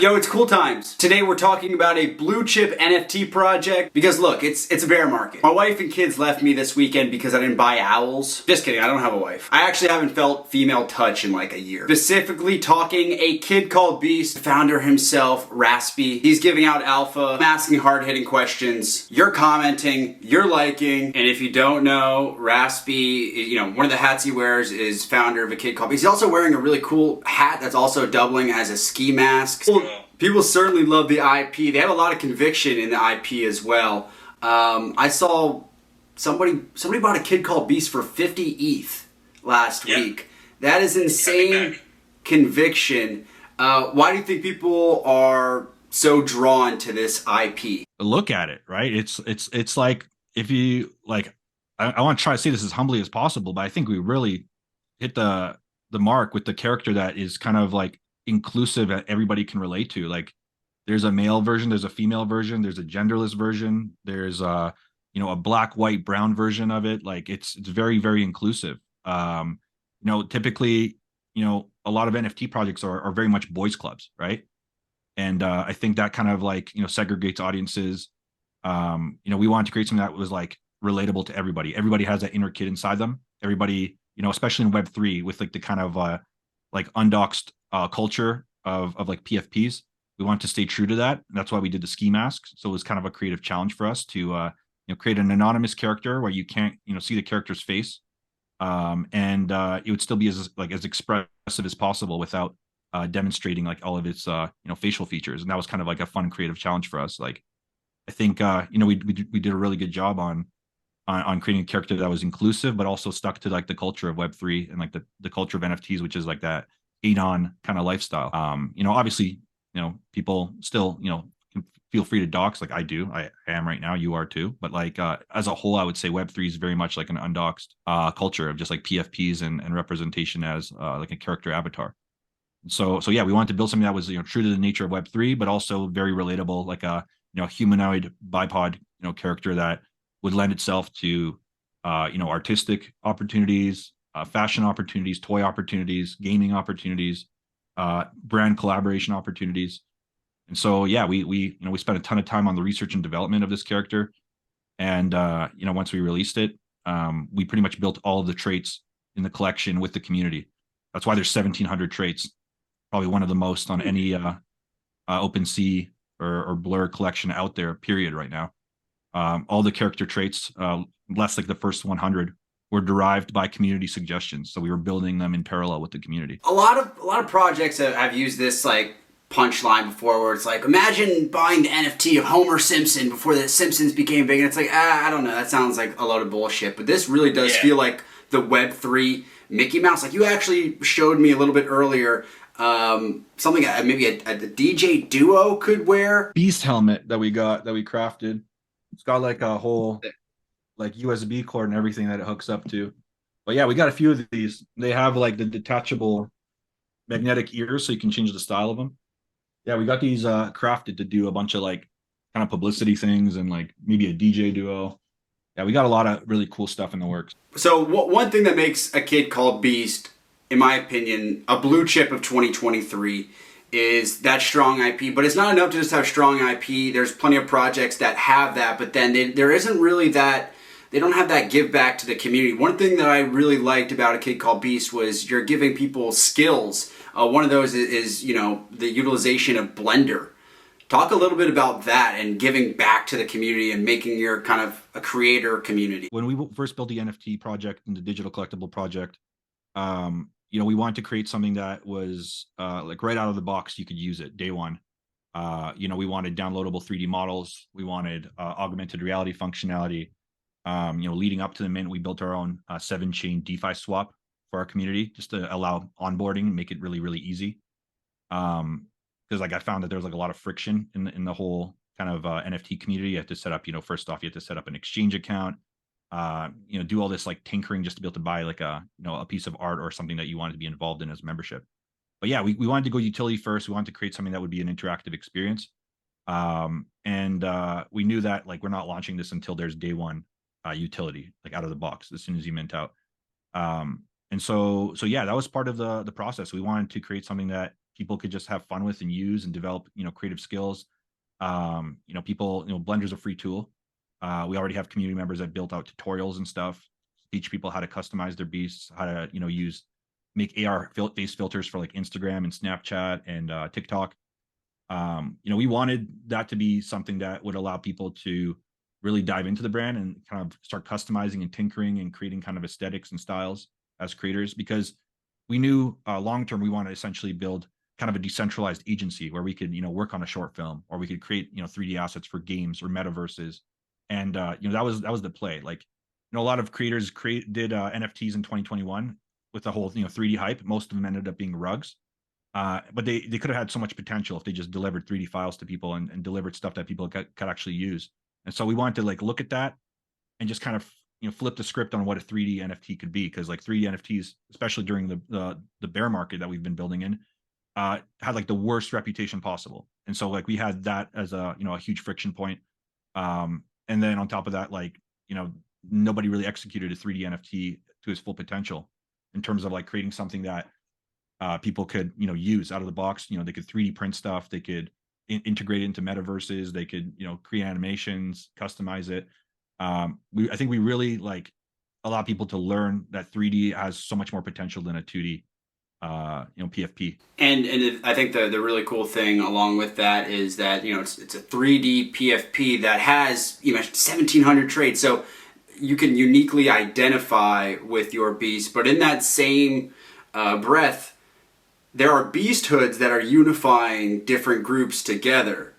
Yo, it's cool times. Today we're talking about a blue chip NFT project because look, it's a bear market. My wife and kids left me this weekend because I didn't buy owls. Just kidding, I don't have a wife. I actually haven't felt female touch in like a year. Specifically talking a kid called Beast, founder himself, Raspy. He's giving out alpha, I'm asking hard-hitting questions. You're commenting, you're liking, and if you don't know, Raspy, you know, one of the hats he wears is founder of a kid called Beast. He's also wearing a really cool hat that's also doubling as a ski mask. People certainly love the IP. They have a lot of conviction in the IP as well. I saw somebody bought a kid called Beast for 50 ETH last week. That is insane conviction. Why do you think people are so drawn to this IP? Look at it, right? It's like, if you like, I want to try to say this as humbly as possible, but I think we really hit the mark with the character that is kind of like inclusive that everybody can relate to. Like, there's a male version, there's a female version, there's a genderless version, there's a black, white, brown version of it. Like, it's very, very inclusive. Typically, a lot of NFT projects are very much boys clubs, right? And I think that kind of like segregates audiences. We wanted to create something that was like relatable to everybody. Everybody has that inner kid inside them. Everybody, especially in Web3 with like the kind of like undoxed culture of like PFPs. We want to stay true to that. And that's why we did the ski masks. So it was kind of a creative challenge for us to create an anonymous character where you can't see the character's face, and it would still be as expressive as possible without demonstrating like all of its facial features. And that was kind of like a fun creative challenge for us. Like, I think we did a really good job on creating a character that was inclusive, but also stuck to like the culture of Web3 and like the culture of NFTs, which is like that add-on kind of lifestyle. Obviously, people still, can feel free to dox, like I do. I am right now. You are too. But like as a whole, I would say Web3 is very much like an undoxed culture of just like PFPs and representation as like a character avatar. So yeah, we wanted to build something that was true to the nature of Web3, but also very relatable, like a humanoid bipod character that would lend itself to artistic opportunities, fashion opportunities, toy opportunities, gaming opportunities, brand collaboration opportunities. And so yeah, we spent a ton of time on the research and development of this character. And once we released it, we pretty much built all of the traits in the collection with the community. That's why there's 1,700 traits, probably one of the most on any OpenSea or Blur collection out there, period, right now. All the character traits, less like the first 100, were derived by community suggestions. So we were building them in parallel with the community. A lot of projects have used this like punchline before, where it's like, imagine buying the NFT of Homer Simpson before the Simpsons became big, and it's like, I don't know, that sounds like a load of bullshit. But this really does feel like the Web3 Mickey Mouse. Like, you actually showed me a little bit earlier something maybe a DJ duo could wear. Beast helmet that we crafted. It's got like a whole like USB cord and everything that it hooks up to. But yeah, we got a few of these. They have like the detachable magnetic ears, so you can change the style of them. Yeah, we got these crafted to do a bunch of like kind of publicity things and like maybe a DJ duo. Yeah, we got a lot of really cool stuff in the works. So one thing that makes a kid called Beast, in my opinion, a blue chip of 2023 is that strong IP. But it's not enough to just have strong IP. There's plenty of projects that have that, but then there isn't really that. They don't have that give back to the community. One thing that I really liked about a kid called Beast was you're giving people skills. One of those is the utilization of Blender. Talk a little bit about that and giving back to the community and making your kind of a creator community. When we first built the NFT project and the digital collectible project, we wanted to create something that was like right out of the box, you could use it day one. We wanted downloadable 3D models. We wanted augmented reality functionality. Leading up to the mint, we built our own 7-chain DeFi swap for our community, just to allow onboarding, make it really, really easy. Because like I found that there's like a lot of friction in the whole kind of NFT community. You have to set up, first off, you have to set up an exchange account, do all this like tinkering just to be able to buy like a piece of art or something that you wanted to be involved in as a membership. But yeah, we wanted to go utility first. We wanted to create something that would be an interactive experience. And we knew that like we're not launching this until there's day one utility, like out of the box, as soon as you mint out. And so yeah, that was part of the process. We wanted to create something that people could just have fun with and use and develop, creative skills. People, Blender's a free tool. We already have community members that built out tutorials and stuff, teach people how to customize their beasts, how to, make AR face filters for like Instagram and Snapchat and TikTok. We wanted that to be something that would allow people to really dive into the brand and kind of start customizing and tinkering and creating kind of aesthetics and styles as creators, because we knew long term we want to essentially build kind of a decentralized agency where we could work on a short film, or we could create 3D assets for games or metaverses. And that was the play. Like, a lot of creators did NFTs in 2021 with the whole 3D hype. Most of them ended up being rugs. But they could have had so much potential if they just delivered 3D files to people and delivered stuff that people could actually use. And so we wanted to like look at that and just kind of flip the script on what a 3D NFT could be, because like 3D NFTs, especially during the bear market that we've been building in, had like the worst reputation possible. And so like we had that as a a huge friction point. And then on top of that, like nobody really executed a 3D NFT to its full potential in terms of like creating something that people could use out of the box. They could 3D print stuff, they could integrate it into metaverses, they could create animations, customize it. I think we really like allow people to learn that 3D has so much more potential than a 2D PFP. And I think the really cool thing along with that is that it's a 3D PFP that has 1,700 traits, so you can uniquely identify with your beast. But in that same breath, there are beast hoods that are unifying different groups together.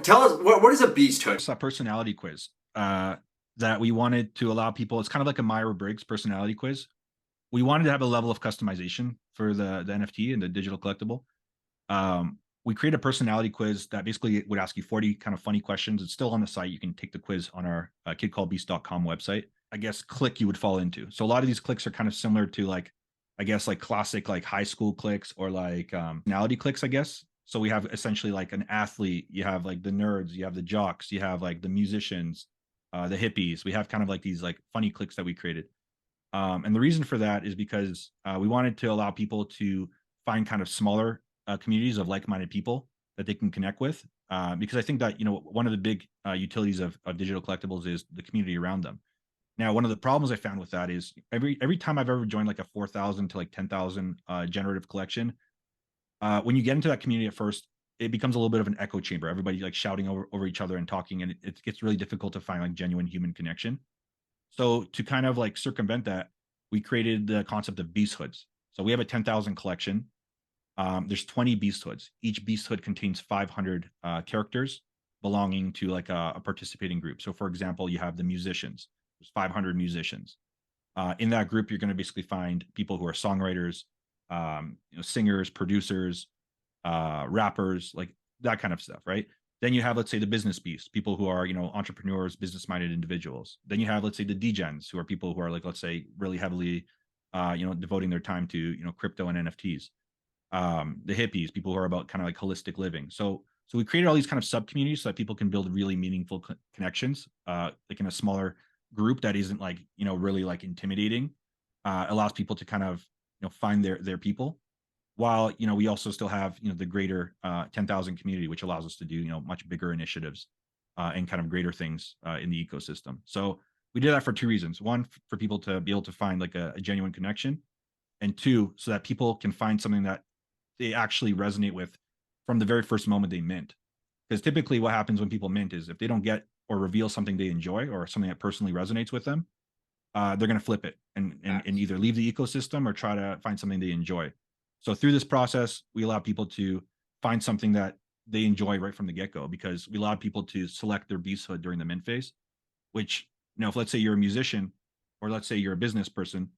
Tell us what is a beast hood? It's a personality quiz that we wanted to allow people. It's kind of like a Myers-Briggs personality quiz. We wanted to have a level of customization for the NFT and the digital collectible. We created a personality quiz that basically would ask you 40 kind of funny questions. It's still on the site. You can take the quiz on our kidcalledbeast.com website. I guess click you would fall into. So a lot of these clicks are kind of similar to like, I guess like classic like high school clicks or like personality clicks, I guess. So we have essentially like an athlete, you have like the nerds, you have the jocks, you have like the musicians, the hippies. We have kind of like these like funny clicks that we created. And the reason for that is because we wanted to allow people to find kind of smaller communities of like-minded people that they can connect with. Because I think that, one of the big utilities of digital collectibles is the community around them. Now, one of the problems I found with that is every time I've ever joined like a 4,000 to like 10,000 generative collection, when you get into that community at first, it becomes a little bit of an echo chamber. Everybody like shouting over each other and talking, and it gets really difficult to find like genuine human connection. So to kind of like circumvent that, we created the concept of beast hoods. So we have a 10,000 collection. There's 20 beast hoods. Each beast hood contains 500 characters belonging to like a participating group. So for example, you have the musicians. There's 500 musicians. In that group, you're going to basically find people who are songwriters, singers, producers, rappers, like that kind of stuff, right? Then you have, let's say, the business beast, people who are, entrepreneurs, business-minded individuals. Then you have, let's say, the degens, who are people who are like, let's say, really heavily, devoting their time to, crypto and NFTs. The hippies, people who are about kind of like holistic living. So we created all these kind of sub-communities so that people can build really meaningful connections, like in a smaller group that isn't like, really like intimidating, allows people to kind of, find their people. While, we also still have, the greater 10,000 community, which allows us to do, much bigger initiatives and kind of greater things in the ecosystem. So we did that for two reasons. One, for people to be able to find like a genuine connection. And two, so that people can find something that they actually resonate with from the very first moment they mint. Because typically what happens when people mint is if they don't get or reveal something they enjoy or something that personally resonates with them, they're going to flip it and either leave the ecosystem or try to find something they enjoy. So through this process, we allow people to find something that they enjoy right from the get-go, because we allow people to select their beast hood during the mint phase, which, if let's say you're a musician or let's say you're a business person,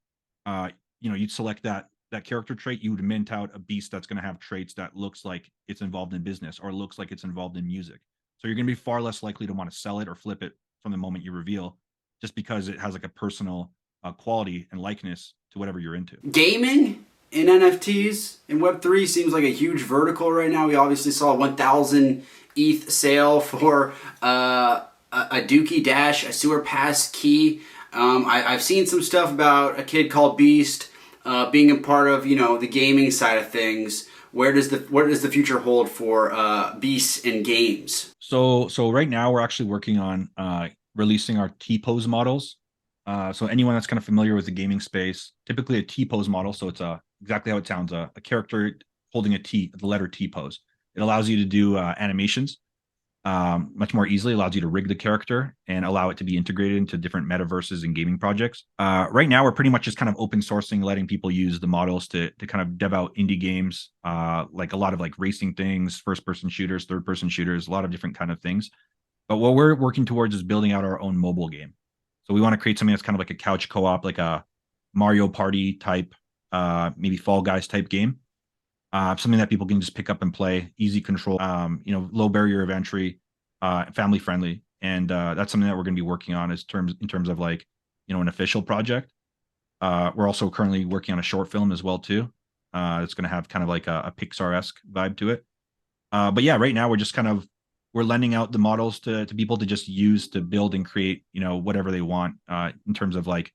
you'd select that character trait, you would mint out a beast that's going to have traits that looks like it's involved in business or looks like it's involved in music. So you're going to be far less likely to want to sell it or flip it from the moment you reveal, just because it has like a personal quality and likeness to whatever you're into. Gaming in NFTs in Web3 seems like a huge vertical right now. We obviously saw a 1,000 ETH sale for a Dookie Dash, a sewer pass key. I've seen some stuff about a kid called Beast being a part of, the gaming side of things. what does the future hold for beasts in games? So right now we're actually working on releasing our T-pose models. So anyone that's kind of familiar with the gaming space, typically a T-pose model, so it's exactly how it sounds, a character holding a T, the letter T pose. It allows you to do animations much more easily, allows you to rig the character and allow it to be integrated into different metaverses and gaming projects. Right now, we're pretty much just kind of open sourcing, letting people use the models to kind of dev out indie games, like a lot of like racing things, first-person shooters, third-person shooters, a lot of different kind of things. But what we're working towards is building out our own mobile game. So we want to create something that's kind of like a couch co-op, like a Mario Party type, maybe Fall Guys type game. Something that people can just pick up and play, easy control, low barrier of entry, family friendly. And that's something that we're going to be working on in terms of like, an official project. We're also currently working on a short film as well too. It's going to have kind of like a Pixar-esque vibe to it. But yeah, right now we're lending out the models to people to just use to build and create, whatever they want in terms of like,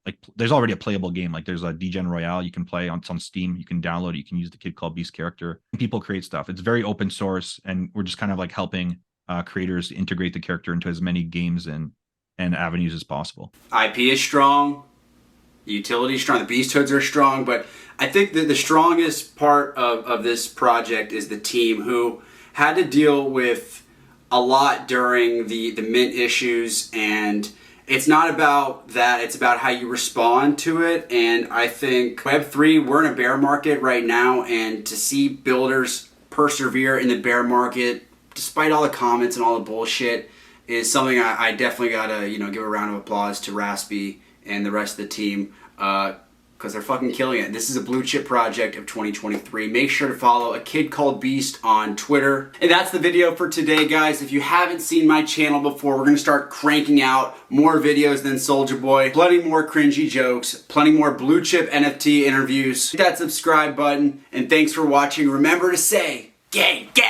like there's already a playable game. Like there's a Degen Royale you can play it's on Steam. You can download it. You can use the Kid Called Beast character. People create stuff. It's very open source, and we're just kind of like helping creators integrate the character into as many games and avenues as possible. IP is strong, the utility is strong, the beast hoods are strong, but I think that the strongest part of this project is the team, who had to deal with a lot during the mint issues, and it's not about that, it's about how you respond to it. And I think Web3, we're in a bear market right now, and to see builders persevere in the bear market despite all the comments and all the bullshit is something I definitely gotta give a round of applause to Raspy and the rest of the team, because they're fucking killing it. This is a blue chip project of 2023. Make sure to follow A Kid Called Beast on Twitter. And that's the video for today, guys. If you haven't seen my channel before, we're gonna start cranking out more videos than Soulja Boy. Plenty more cringy jokes, plenty more blue chip NFT interviews. Hit that subscribe button, and thanks for watching. Remember to say, gang, gang!